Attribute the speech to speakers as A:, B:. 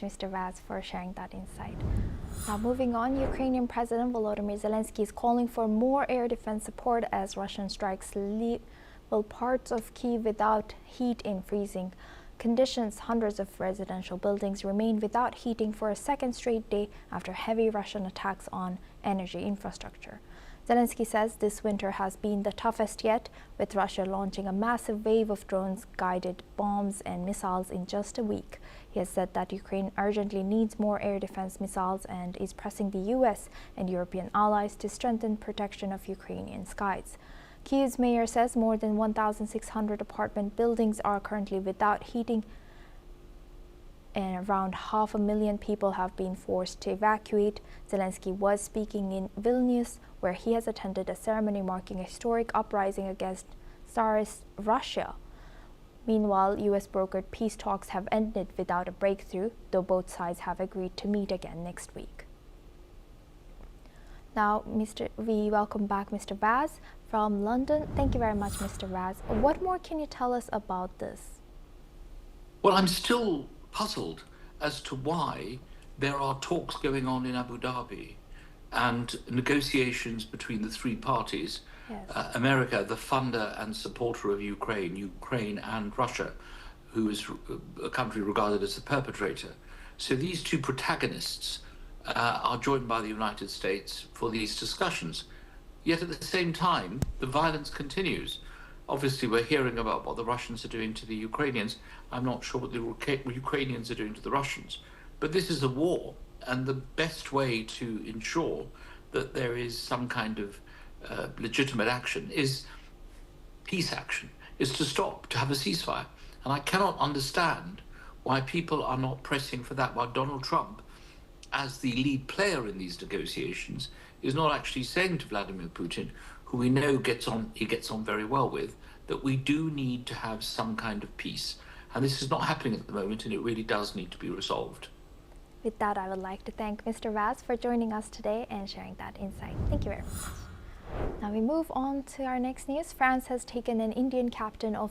A: Mr. Vaz, for sharing that insight. Now, moving on, Ukrainian President Volodymyr Zelensky is calling for more air defense support as Russian strikes level parts of Kyiv without heat in freezing conditions. Hundreds of residential buildings remain without heating for a second straight day after heavy Russian attacks on energy infrastructure. Zelensky says this winter has been the toughest yet, with Russia launching a massive wave of drones-guided bombs and missiles in just a week. He has said that Ukraine urgently needs more air defense missiles and is pressing the US and European allies to strengthen protection of Ukrainian skies. Kyiv's mayor says more than 1,600 apartment buildings are currently without heating, and around 500,000 people have been forced to evacuate. Zelensky was speaking in Vilnius, where he has attended a ceremony marking a historic uprising against Tsarist Russia. Meanwhile, US-brokered peace talks have ended without a breakthrough, though both sides have agreed to meet again next week. Now, we welcome back Mr. Vaz from London. Thank you very much, Mr. Vaz. What more can you tell us about this?
B: Well, I'm still puzzled as to why there are talks going on in Abu Dhabi and negotiations between the three parties,
A: Yes.
B: America, the funder and supporter of Ukraine and Russia, who is a country regarded as the perpetrator. So these two protagonists are joined by the United States for these discussions. Yet at the same time, the violence continues. Obviously, we're hearing about what the Russians are doing to the Ukrainians. I'm not sure what the Ukrainians are doing to the Russians. But this is a war, and the best way to ensure that there is some kind of legitimate action is peace action, is to stop, to have a ceasefire. And I cannot understand why people are not pressing for that, while Donald Trump, as the lead player in these negotiations, is not actually saying to Vladimir Putin, who we know he gets on very well with, that we do need to have some kind of peace. And this is not happening at the moment, and it really does need to be resolved.
A: With that, I would like to thank Mr. Vaz for joining us today and sharing that insight. Thank you very much. Now we move on to our next news. France has taken an Indian captain of